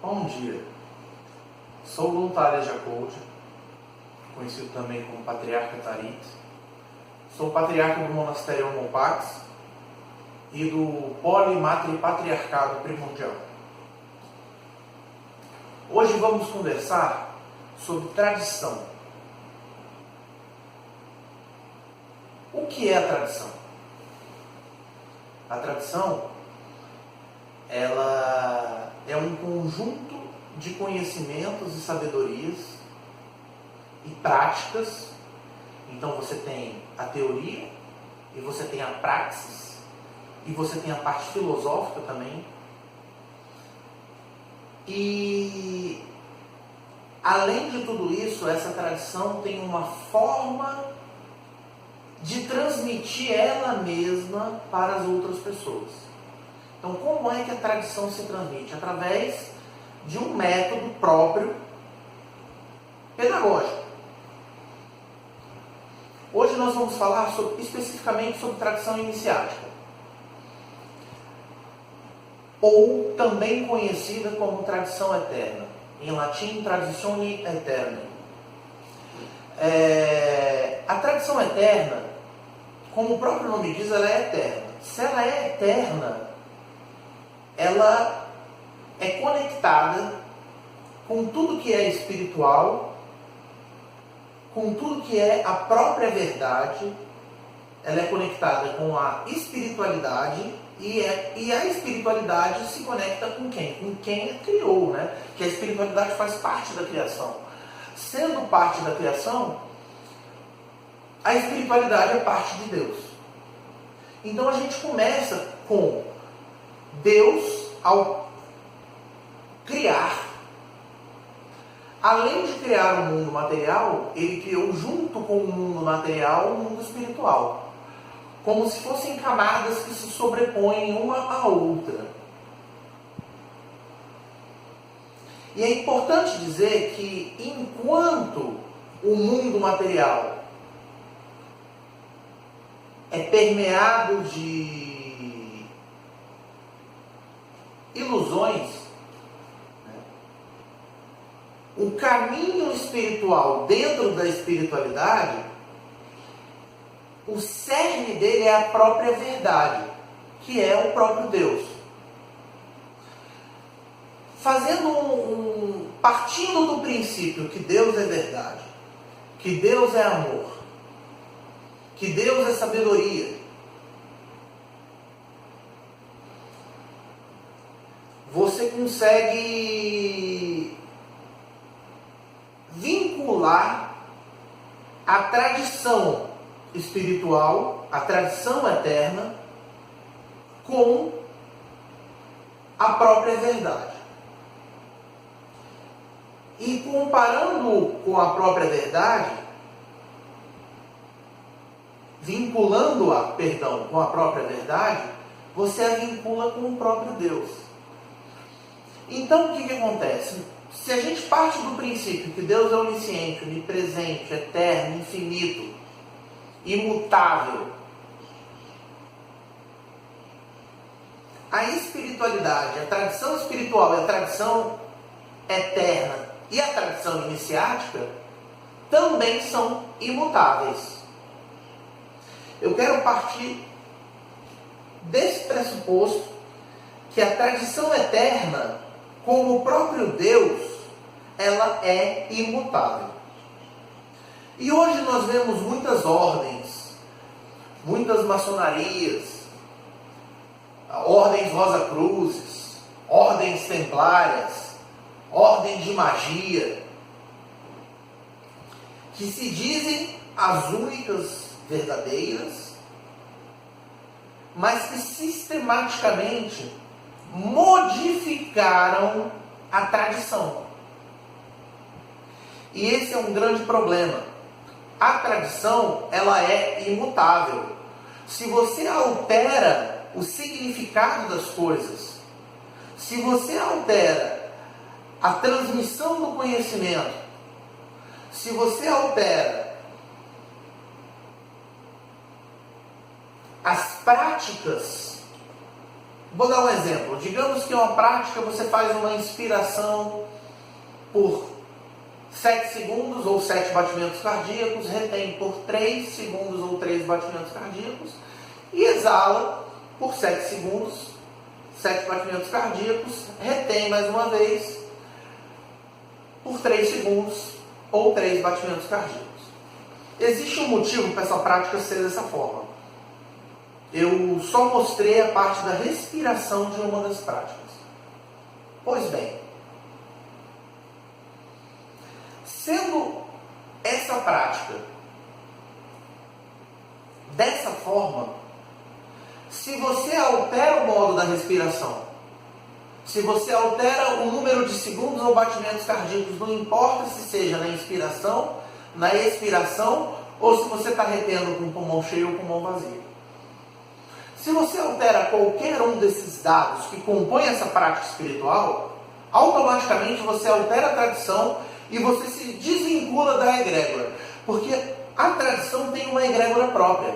Bom dia, sou o Lutária Jacold, conhecido também como Patriarca Tarit. Sou patriarca do Monastério Homopax e do Polimatripatriarcado Primordial. Hoje vamos conversar sobre tradição. O que é a tradição? A tradição, ela é um conjunto de conhecimentos e sabedorias e práticas. Então você tem a teoria, e você tem a praxis, e você tem a parte filosófica também. E além de tudo isso, essa tradição tem uma forma de transmitir ela mesma para as outras pessoas. Então, como é que a tradição se transmite? Através de um método próprio pedagógico. Hoje nós vamos falar especificamente sobre tradição iniciática, ou também conhecida como tradição eterna, em latim, traditione aeterna. A tradição eterna, como o próprio nome diz, ela é eterna. Se ela é eterna, ela é conectada com tudo que é espiritual, com tudo que é a própria verdade. Ela é conectada com a espiritualidade e a espiritualidade se conecta com quem? Com quem a criou, né? Que a espiritualidade faz parte da criação. Sendo parte da criação, a espiritualidade é parte de Deus. Então a gente começa com Deus, ao criar, além de criar o mundo material, ele criou junto com o mundo material o mundo espiritual, como se fossem camadas que se sobrepõem uma à outra. E é importante dizer que enquanto o mundo material é permeado de ilusões, o caminho espiritual dentro da espiritualidade, o cerne dele é a própria verdade, que é o próprio Deus. Partindo do princípio que Deus é verdade, que Deus é amor, que Deus é sabedoria, você consegue vincular a tradição espiritual, a tradição eterna, com a própria verdade. E comparando com a própria verdade, vinculando-a, com a própria verdade, você a vincula com o próprio Deus. Então, o que acontece? Se a gente parte do princípio que Deus é onisciente, onipresente, eterno, infinito, imutável, a espiritualidade, a tradição espiritual e a tradição eterna e a tradição iniciática também são imutáveis. Eu quero partir desse pressuposto que a tradição eterna, como o próprio Deus, ela é imutável. E hoje nós vemos muitas ordens, muitas maçonarias, ordens Rosa-Cruzes, ordens templárias, ordens de magia, que se dizem as únicas verdadeiras, mas que sistematicamente modificaram a tradição. E esse é um grande problema. A tradição, ela é imutável. Se você altera o significado das coisas, se você altera a transmissão do conhecimento, se você altera as práticas Vou dar um exemplo. Digamos que uma prática você faz uma inspiração por 7 segundos ou 7 batimentos cardíacos, retém por 3 segundos ou 3 batimentos cardíacos e exala por 7 segundos, 7 batimentos cardíacos, retém mais uma vez por 3 segundos ou 3 batimentos cardíacos. Existe um motivo para essa prática ser dessa forma. Eu só mostrei a parte da respiração de uma das práticas. Pois bem, sendo essa prática dessa forma, se você altera o modo da respiração, se você altera o número de segundos ou batimentos cardíacos, não importa se seja na inspiração, na expiração, ou se você está retendo com o pulmão cheio ou pulmão vazio. Se você altera qualquer um desses dados que compõem essa prática espiritual, automaticamente você altera a tradição e você se desvincula da egrégora. Porque a tradição tem uma egrégora própria.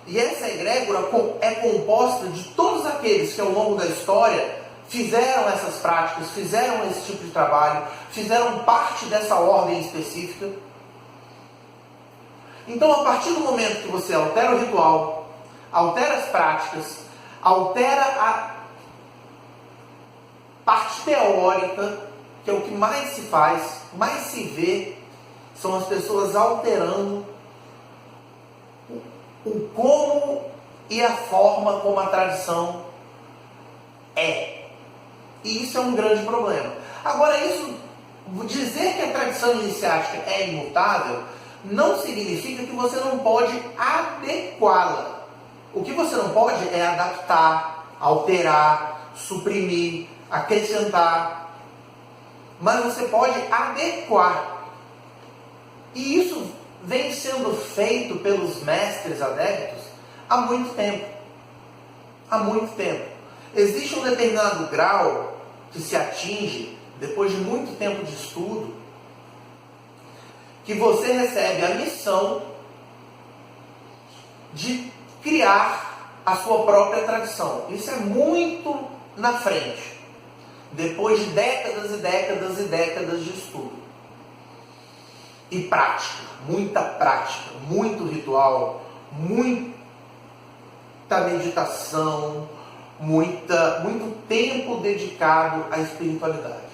E essa egrégora é composta de todos aqueles que ao longo da história fizeram essas práticas, fizeram esse tipo de trabalho, fizeram parte dessa ordem específica. Então, a partir do momento que você altera o ritual, altera as práticas, altera a parte teórica, que é o que mais se faz, mais se vê, são as pessoas alterando o como e a forma como a tradição é. E isso é um grande problema. Agora, isso, dizer que a tradição iniciática é imutável, não significa que você não pode adequá-la. O que você não pode é adaptar, alterar, suprimir, acrescentar. Mas você pode adequar. E isso vem sendo feito pelos mestres adeptos há muito tempo. Há muito tempo. Existe um determinado grau que se atinge, depois de muito tempo de estudo, que você recebe a missão de criar a sua própria tradição. Isso é muito na frente, depois de décadas e décadas e décadas de estudo e prática, muita prática, muito ritual, muita meditação, muito tempo dedicado à espiritualidade.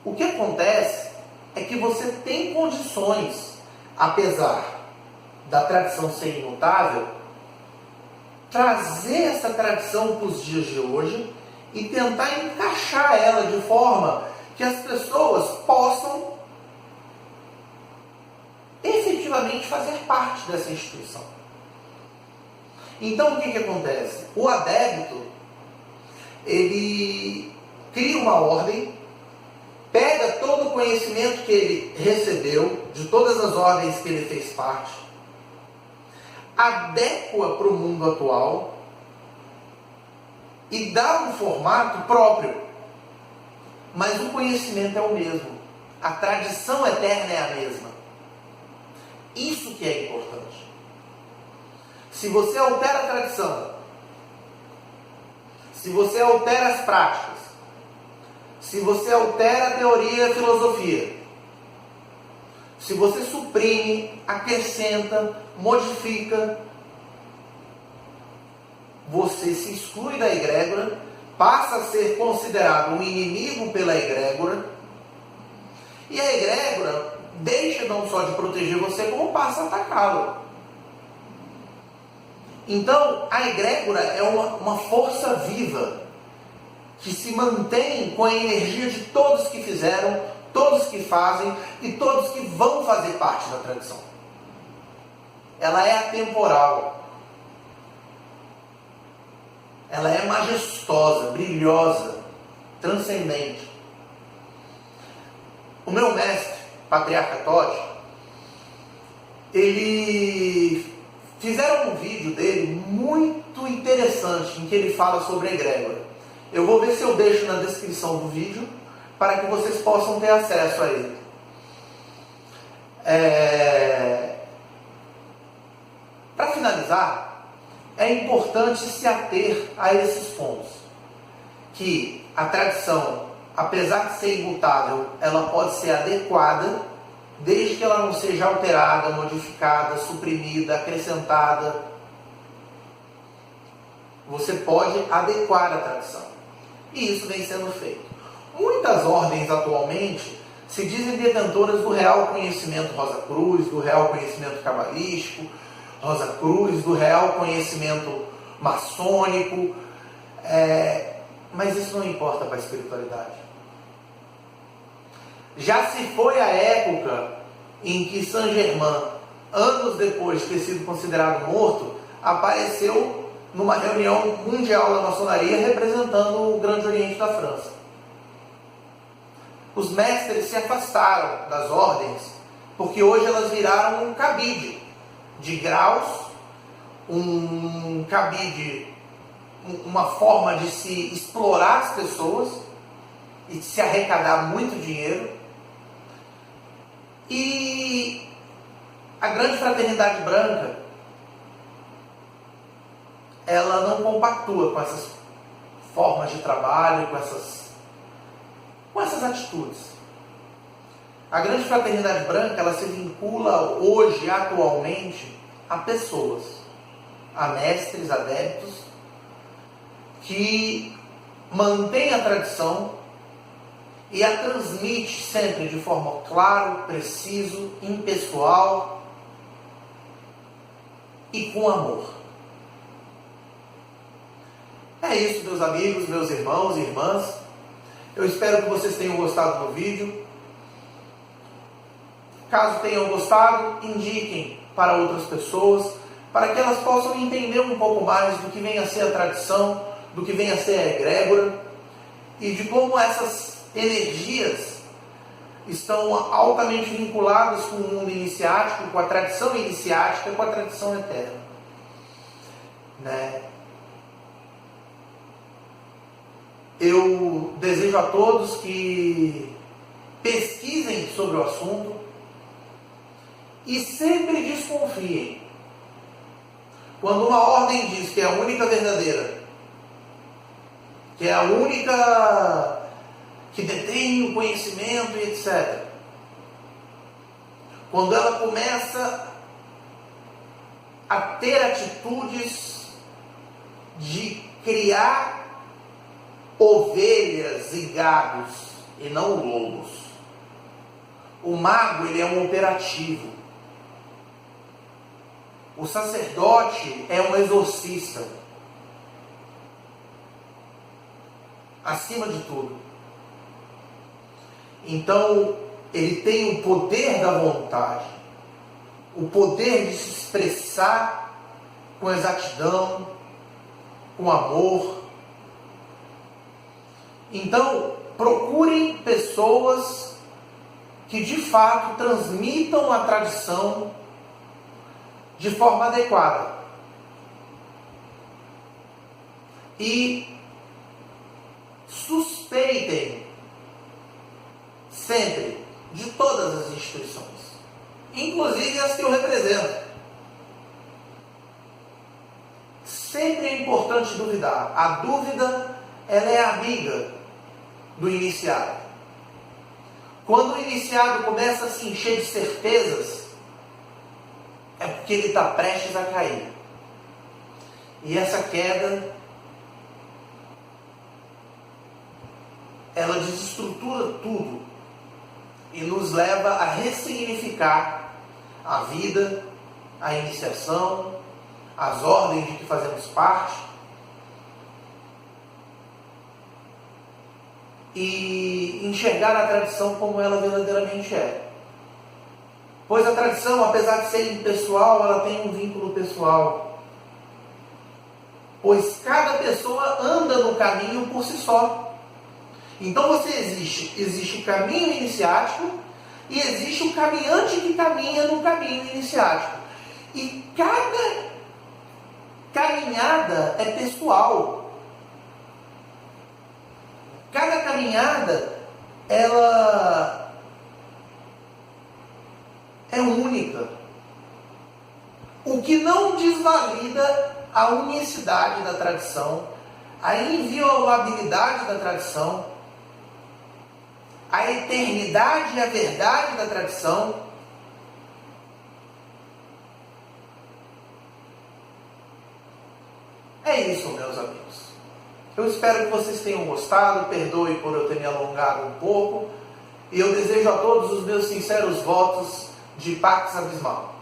O que acontece é que você tem condições, apesar da tradição ser imutável, trazer essa tradição para os dias de hoje e tentar encaixar ela de forma que as pessoas possam efetivamente fazer parte dessa instituição. Então, o que acontece? O adepto, ele cria uma ordem, pega todo o conhecimento que ele recebeu, de todas as ordens que ele fez parte, adequa para o mundo atual e dá um formato próprio. Mas o conhecimento é o mesmo. A tradição eterna é a mesma. Isso que é importante. Se você altera a tradição, se você altera as práticas, se você altera a teoria e a filosofia, se você suprime, acrescenta, modifica, você se exclui da egrégora, passa a ser considerado um inimigo pela egrégora, e a egrégora deixa não só de proteger você, como passa a atacá-lo. Então, a egrégora é uma força viva, que se mantém com a energia de todos que fizeram, todos que fazem e todos que vão fazer parte da tradição. Ela é atemporal. Ela é majestosa, brilhosa, transcendente. O meu mestre, Patriarca Todd, fizeram um vídeo dele muito interessante, em que ele fala sobre a egrégora. Eu vou ver se eu deixo na descrição do vídeo, para que vocês possam ter acesso a ele. Para finalizar, é importante se ater a esses pontos. Que a tradição, apesar de ser imutável, ela pode ser adequada, desde que ela não seja alterada, modificada, suprimida, acrescentada. Você pode adequar a tradição. E isso vem sendo feito. Muitas ordens atualmente se dizem detentoras do real conhecimento Rosa Cruz, do real conhecimento cabalístico, Rosa Cruz, do real conhecimento maçônico, mas isso não importa para a espiritualidade. Já se foi a época em que Saint Germain, anos depois de ter sido considerado morto, apareceu numa reunião mundial da maçonaria representando o Grande Oriente da França. Os mestres se afastaram das ordens, porque hoje elas viraram um cabide de graus, um cabide, uma forma de se explorar as pessoas e de se arrecadar muito dinheiro. E a Grande Fraternidade Branca, ela não compactua com essas formas de trabalho, com essas atitudes. A Grande Fraternidade Branca, ela se vincula hoje, atualmente, a pessoas, a mestres, adeptos, que mantém a tradição e a transmite sempre de forma clara, preciso, impessoal e com amor. É isso, meus amigos, meus irmãos e irmãs. Eu espero que vocês tenham gostado do vídeo. Caso tenham gostado, indiquem para outras pessoas, para que elas possam entender um pouco mais do que vem a ser a tradição, do que vem a ser a egrégora e de como essas energias estão altamente vinculadas com o mundo iniciático, com a tradição iniciática, com a tradição eterna. Eu desejo a todos que pesquisem sobre o assunto e sempre desconfiem. Quando uma ordem diz que é a única verdadeira, que é a única que detém o conhecimento e etc. Quando ela começa a ter atitudes de criar ovelhas e gados e não lobos. O mago, ele é um operativo. O sacerdote é um exorcista. Acima de tudo. Então, ele tem o poder da vontade, o poder de se expressar com exatidão, com amor. Então, procurem pessoas que de fato transmitam a tradição de forma adequada. E suspeitem sempre de todas as instituições, inclusive as que eu represento. Sempre é importante duvidar. A dúvida, ela é amiga do iniciado. Quando o iniciado começa a se encher de certezas, é porque ele está prestes a cair. E essa queda, ela desestrutura tudo e nos leva a ressignificar a vida, a iniciação, as ordens de que fazemos parte e enxergar a tradição como ela verdadeiramente é. Pois a tradição, apesar de ser impessoal, ela tem um vínculo pessoal. Pois cada pessoa anda no caminho por si só. Então existe o caminho iniciático e existe o caminhante que caminha no caminho iniciático. E cada caminhada é pessoal. Cada caminhada, ela é única. O que não desvalida a unicidade da tradição, a inviolabilidade da tradição, a eternidade e a verdade da tradição. É isso, meus amigos. Eu espero que vocês tenham gostado, perdoe por eu ter me alongado um pouco, e eu desejo a todos os meus sinceros votos de Pax Abismal.